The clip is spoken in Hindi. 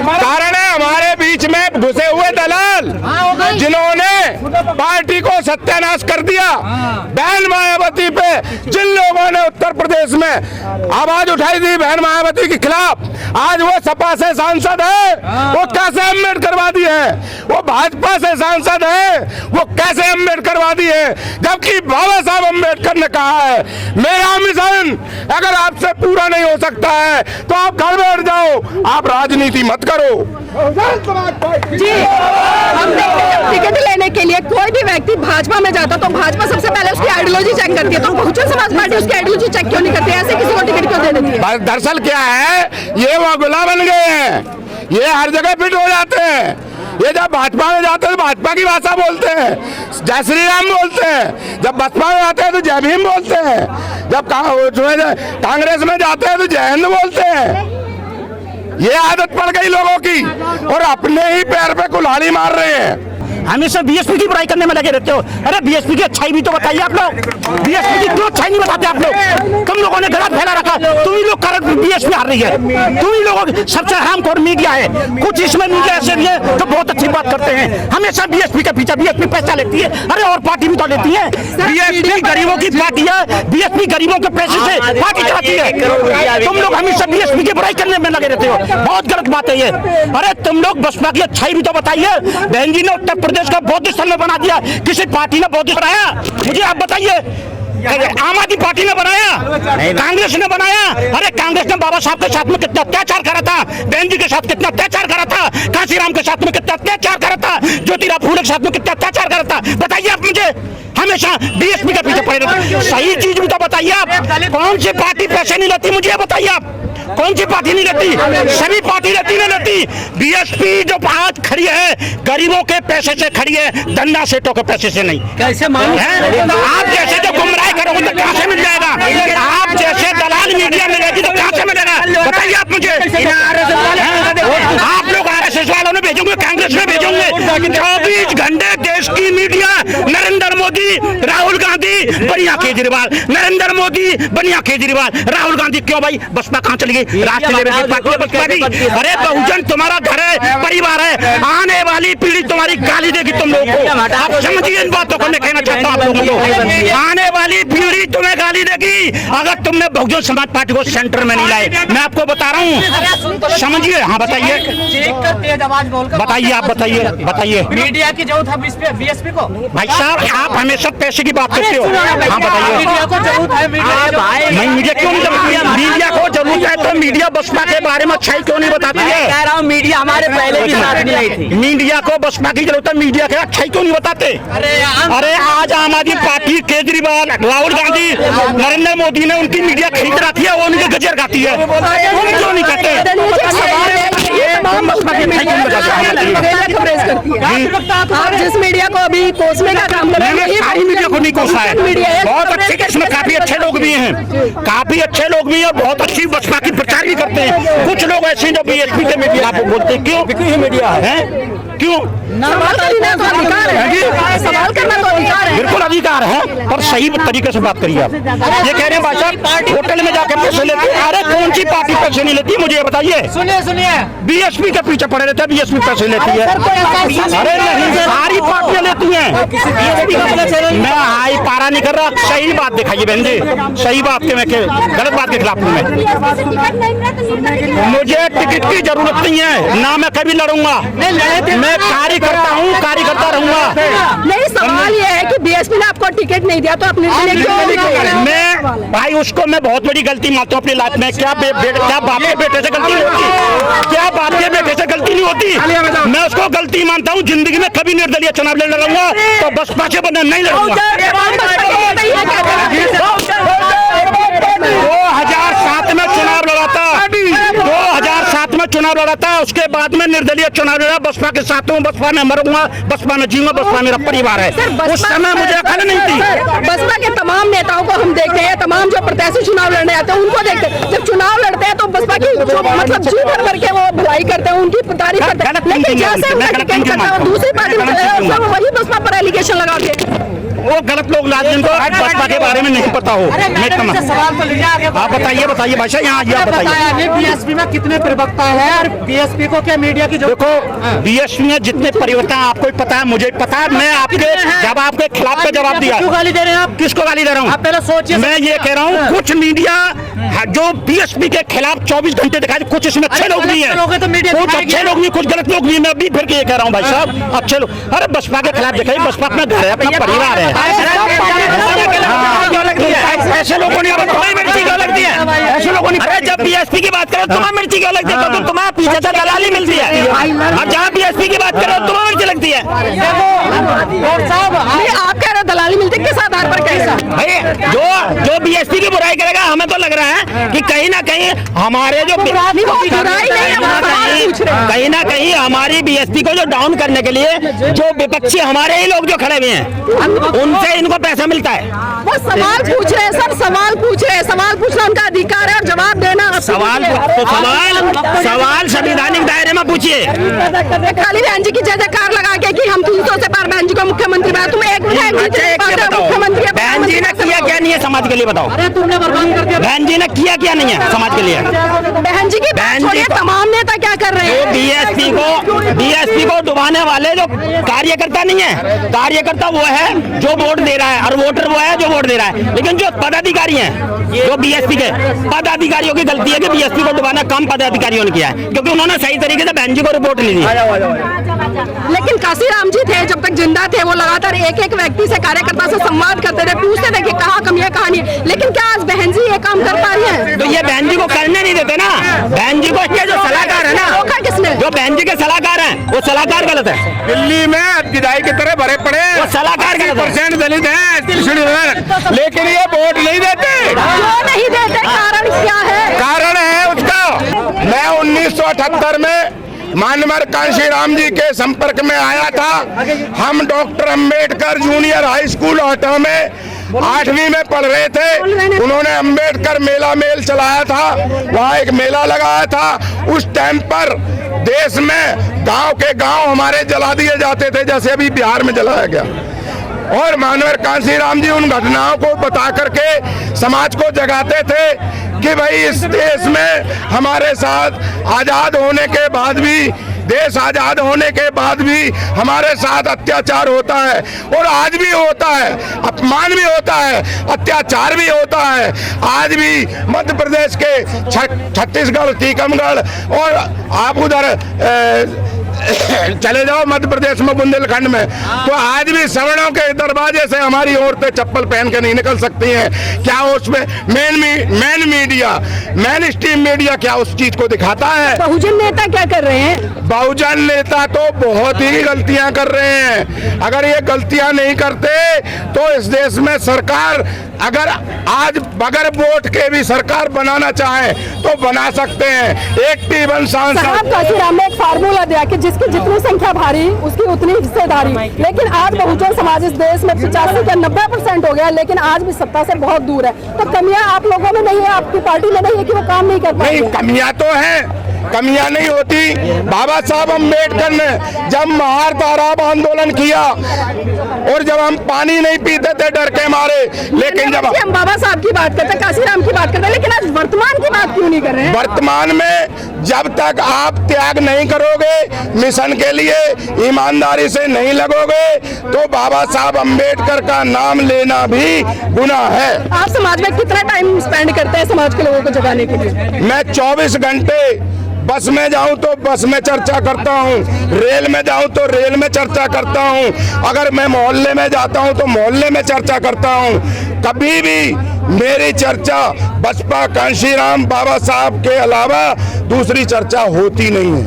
कारण है हमारे बीच में घुसे हुए दलाल जिन्होंने पार्टी को सत्यानाश कर दिया। बहन मायावती पे जिन लोगों ने उत्तर प्रदेश में आवाज उठाई थी बहन मायावती के खिलाफ, आज वो सपा से सांसद है, वो कैसे अम्बेडकरवादी है। वो भाजपा से सांसद है, वो कैसे अम्बेडकरवादी है। जबकि बाबा साहब अम्बेडकर ने कहा है मेरा मिशन अगर आपसे पूरा नहीं हो सकता है तो आप घर बैठ जाओ, आप राजनीति मत करो। जी, हम देखते हैं टिकट लेने के लिए कोई भी व्यक्ति भाजपा में जाता तो भाजपा सबसे पहले उसकी आइडियोलॉजी चेक करती है, तो बहुजन समाज पार्टी उसकी आइडियोलॉजी चेक क्यों नहीं करती? ऐसे किसी को टिकट क्यों दे देती है? दरअसल क्या है, ये वो गुलाम बन गए हैं, ये हर जगह फिट हो जाते हैं। ये जब भाजपा में जाते हैं तो भाजपा की भाषा बोलते हैं, जय श्री राम बोलते हैं। जब बसपा में जाते हैं तो जय भीम बोलते हैं। जब कांग्रेस में जाते हैं तो जय हिंद बोलते हैं। ये आदत पड़ गई लोगों की और अपने ही पैर पे कुल्हाड़ी मार रहे हैं। हमेशा बीएसपी की बुराई करने में लगे रहते हो। अरे बीएसपी की अच्छाई भी तो बताइए आप लोग। बीएसपी की क्यों अच्छाई नहीं बताते आप लोग? तुम लोगों ने गलत फैला रखा, तुम ही लोग कारण बीएसपी हार रही है। तुम ही लोगों सबसे हरामखोर मीडिया है। कुछ इसमें मीडिया ऐसे भी है तो बहुत अच्छी बात करते हैं। हमेशा बीएसपी के पीछे बीएसपी पैसा लेती है। अरे और पार्टी भी तो लेती है। बीएसपी गरीबों की पार्टी है, बीएसपी गरीबों के पैसे से पार्टी चलाती है। तुम लोग हमेशा बीएसपी की बुराई करने में लगे रहते हो, बहुत गलत बात है ये। अरे तुम लोग बसपा की अच्छाई भी तो बताइए। बहन जी ने उत्तर प्रदेश का बौद्ध स्थल में बना दिया, किसी पार्टी ने बौद्ध बनाया? मुझे आप बताइए। आम आदमी पार्टी ने बनाया, कांग्रेस ने बनाया? अरे कांग्रेस ने बाबा साहब के साथ में कितना अत्याचार करा था, बहन जी के साथ कितना अत्याचार करा था, कांशीराम के साथ में कितना अत्याचार करा था, ज्योतिराव फूले के साथ में कितना अत्याचार करा था। बताइए आप मुझे। हमेशा बीएसपी के पीछे पड़े रहते। सही चीज भी तो बताइए आप। कौन सी पार्टी पैसे नहीं लेती, मुझे बताइए आप। कौन सी पार्टी नहीं लेती? सभी पार्टी लेती नहीं लेती। बीएसपी जो आज खड़ी है गरीबों के पैसे से खड़ी है, धन्ना सेठों के पैसे से नहीं। कैसे मालूम है? आप जैसे जो गुमराह करोगे तो कहां से मिल जाएगा? आप जैसे दलाल मीडिया में रहेगी तो कहां से मिलेगा? बताइए आप मुझे। आप लोग आरएसएस वालों ने भेजोगे, कांग्रेस में भेजोगे। 24 घंटे देश की मीडिया नरेंद्र मोदी, राहुल गांधी, बढ़िया केजरीवाल, नरेंद्र मोदी, बढ़िया केजरीवाल, राहुल गांधी। क्यों भाई? बसपा कहां चली गई? राष्ट्रीय लेवल की पार्टी बसपा की। अरे बहुजन तुम्हारा घर है, परिवार है, आने वाली पीढ़ी तुम्हारी गाली देगी तुम लोगों को। आप समझिए इन बातों को। मैं कहना चाहता हूँ आप लोगों को, आने वाली पीढ़ी तुम्हें गाली देगी अगर तुमने बहुजन समाज पार्टी को सेंटर में नहीं लाए। मैं आपको बता रहा हूँ, समझिए। हाँ बताइए, बताइए आप बताइए। मीडिया की जरूरत है बीएसपी को? भाई साहब आप हमेशा पैसे की बात करते हो। हाँ बताइए। मीडिया को जरूरत है? नहीं मीडिया क्यों नहीं? मीडिया को जरूरत है तो मीडिया बसपा के बारे में अच्छाई क्यों नहीं बताती है? कह रहा हूँ मीडिया हमारे पहले भी साथ नहीं आई थी। मीडिया को बसपा की जरूरत है, मीडिया के अच्छाई क्यों नहीं बताते? अरे आज आम आदमी पार्टी, केजरीवाल, राहुल गांधी, नरेंद्र मोदी ने उनकी मीडिया खरीद रखी है, वो उनके गजर गाती है। तुम क्यों नहीं कहते? आप जिस मीडिया को अभी कोसने का काम कर रहे हैं, सारी मीडिया को नहीं कोसा है। बहुत अच्छे, इसमें काफी अच्छे लोग भी हैं, काफी अच्छे लोग भी हैं और बहुत अच्छी बसपा की प्रचार भी करते हैं। कुछ लोग ऐसे जो बीएसपी के मीडिया को बोलते हैं। क्यों मीडिया है? क्यों? सवाल करना तो अधिकार है, सवाल करना तो अधिकार है। बिल्कुल अधिकार है, पर सही तरीके से बात करिए आप। ये कह रहे हैं भाई साहब होटल में जाकर पैसे लेते हैं। अरे कौन सी पार्टी पैसे नहीं लेती मुझे बताइए। सुनिए बीएसपी के पीछे पड़े रहते हैं, बीएसपी पैसे लेती है। अरे नहीं, सारी पार्टियां लेती हैं। मैं हाई पारा नहीं कर रहा, सही बात दिखाइए बहन जी, सही बात के मैं गलत बात के खिलाफ हूँ। मुझे टिकट की जरूरत नहीं है, ना मैं कभी लड़ूंगा। मैं कार्यकर्ता हूँ, कार्यकर्ता रहूंगा। नहीं, सवाल ये है कि बीएसपी ने आपको टिकट नहीं दिया तो अपने मैं भाई उसको मैं बहुत बड़ी गलती मानता हूँ अपनी लाइफ में। क्या बाप के बेटे से गलती नहीं होती? क्या बाप के बेटे से गलती नहीं होती? मैं उसको गलती मानता हूँ। जिंदगी में कभी निर्दलीय चुनाव लड़ लड़ूंगा तो बसपा से बना नहीं लड़ूंगा। 2007 में चुनाव लड़ा था, 2007 में चुनाव लड़ा था, उसके बाद में निर्दलीय चुनाव लड़ा। बसपा के साथ हूँ, बसपा में मरूंगा, बसपा में जीऊंगा, बसपा मेरा परिवार है। उस समय मुझे अकल नहीं थी। बसपा के तमाम नेताओं को हम देखते हैं, तमाम जो प्रत्याशी चुनाव लड़ने आते हैं उनको देखते हैं। जब चुनाव लड़ते हैं तो बसपा की जो मतलब जी भर करके वो भलाई करते हैं, उनकी तारीफ करते हैं। लेकिन जैसे दूसरी पार्टी में वही बसपा पर एलिगेशन लगाते हैं। वो गलत लोग लाद जिनको बसपा के बारे में नहीं पता हो। सवाल तो लिया आगे। आप बताइए भाई साहब, यहाँ आप बताइए। बीएसपी में कितने प्रवक्ता है और बीएसपी को क्या मीडिया की देखो, बीएसपी में जितने परिवर्तन आपको पता है, मुझे पता है। मैं आपके जब आपके खिलाफ का जवाब दिया, क्यों गाली दे रहे हैं आप? किसको गाली दे रहा हूँ? आप पहले सोचिए। मैं ये कह रहा हूँ कुछ मीडिया जो बीएसपी के खिलाफ 24 घंटे दिखाई, कुछ इसमें अच्छे लोग भी हैं, कुछ अच्छे लोग भी, कुछ गलत लोग भी। मैं अभी फिर ये कह रहा हूँ भाई साहब, अच्छे लोग। अरे बसपा के खिलाफ दिखाई, बसपा अपना घर है, अपना परिवार है। ऐसे लोगों ने तुम्हें मिर्ची क्यों लगती है? ऐसे लोगों ने, अरे जब बीएसपी की बात करो तुम्हें मिर्ची क्यों लगती है? तो तुम्हारे पीछे से दलाली मिलती है। और जहाँ बीएसपी की बात करो तुम्हें मिर्ची लगती है। आप कह रहे हो दलाली मिलती है, किस आधार पर? कैसा भाई जो बीएसपी की बुराई करेगा, हमें तो लग रहा है कि कहीं ना कहीं हमारे जो कहीं ना कहीं हमारी बीएसपी को जो डाउन करने के लिए जो विपक्षी हमारे ही लोग जो खड़े हुए हैं, उनसे इनको पैसा मिलता है। वो सवाल पूछ रहे हैं सर, सवाल पूछ रहे हैं। सवाल पूछना उनका अधिकार है और जवाब देना सवाल संवैधानिक दायरे में पूछिए। खाली बहन जी की जय जयकार लगा के कि हम 300 से पार बहन जी को मुख्यमंत्री बनाया। तुम एक मुख्यमंत्री बहन जी ने किया क्या नहीं है समाज के लिए, बताओ। अरे तुमने बर्बाद कर दिया। बहन जी ने किया क्या नहीं है समाज के लिए? बहन जी की तमाम नेता क्या कर रहे हैं? बीएसपी को डुबाने वाले जो कार्यकर्ता नहीं है, कार्यकर्ता वो है जो वोट दे रहा है, और वोटर वो है जो वोट दे रहा है। लेकिन जो पदाधिकारी हैं, जो बीएसपी के पदाधिकारियों की गलती है कि बीएसपी को डुबाना काम पदाधिकारियों ने किया है, क्योंकि उन्होंने सही तरीके से बहन जी को रिपोर्ट नहीं दी। लेकिन काशीराम जी थे, जब तक जिंदा थे, वो लगातार एक एक व्यक्ति से, कार्यकर्ता से संवाद करते थे, पूछते थे कि कहाँ कमी है, कहाँ नहीं है। लेकिन क्या आज बहन जी ये काम कर पा रही है? तो ये बहन जी को करने नहीं देते ना। बहन जी को इसके जो सलाहकार है ना, किसने? जो बहन जी के सलाहकार हैं, वो सलाहकार गलत है। दिल्ली में विधाई की तरह भरे पड़े वो सलाहकार गलत है। 80% दलित हैं, लेकिन ये वोट नहीं देते। क्यों नहीं देते? कारण क्या है? कारण है उसका। मैं 1978 में मानवर कांशीराम जी के संपर्क में आया था। हम doctor Ambedkar junior high school हटा में 8वीं में पढ़ रहे थे। उन्होंने अंबेडकर मेला मेल चलाया था, वहाँ एक मेला लगाया था। उस टाइम पर देश में गांव के गांव हमारे जला दिए जाते थे, जैसे अभी बिहार में जलाया गया। और मानवर कांशीराम जी उन घटनाओं को बता करके समाज को जगाते थे कि भाई इस देश में हमारे साथ आजाद होने के बाद भी, देश आजाद होने के बाद भी हमारे साथ अत्याचार होता है, और आज भी होता है, अपमान भी होता है, अत्याचार भी होता है। आज भी मध्य प्रदेश के छत्तीसगढ़, टीकमगढ़, और आप उधर चले जाओ मध्य प्रदेश में बुंदेलखंड में, तो आज भी सवर्णों के दरवाजे से हमारी औरतें चप्पल पहन के नहीं निकल सकती हैं। क्या उसमें main media, main stream media क्या उस चीज को दिखाता है? बहुजन नेता क्या कर रहे हैं? बहुजन नेता तो बहुत ही गलतियां कर रहे हैं। अगर ये गलतियां नहीं करते तो इस देश में सरकार, अगर आज बगैर वोट के भी सरकार बनाना चाहे तो बना सकते हैं। 81 सांसद। काशीराम ने एक फार्मूला दिया कि जिसकी जितनी संख्या भारी उसकी उतनी हिस्सेदारी। लेकिन आज बहुजन समाज इस देश में 85 या 90% हो गया, लेकिन आज भी सत्ता से बहुत दूर है। तो कमियां आप लोगों में नहीं है, आपकी पार्टी में नहीं है कि वो काम नहीं कर पा रही? नहीं, कमियां तो हैं, कमियां नहीं होती। बाबा साहब अम्बेडकर ने जब महार आंदोलन किया, और जब हम पानी नहीं पीते थे डर के मारे, लेकिन जब हम बाबा साहब की बात करते हैं, काशीराम की बात करते हैं, लेकिन आज वर्तमान की बात क्यों नहीं कर रहे हैं? वर्तमान में जब तक आप त्याग नहीं करोगे, मिशन के लिए ईमानदारी से नहीं लगोगे, तो बाबा साहब अम्बेडकर का नाम लेना भी गुनाह है। आप समाज में कितना टाइम स्पेंड करते हैं समाज के लोगों को जगाने के लिए? मैं 24 घंटे बस में जाऊं तो बस में चर्चा करता हूं, रेल में जाऊं तो रेल में चर्चा करता हूं, अगर मैं मोहल्ले में जाता हूं तो मोहल्ले में चर्चा करता हूं। कभी भी मेरी चर्चा बसपा, कांशीराम, बाबा साहब के अलावा दूसरी चर्चा होती नहीं है।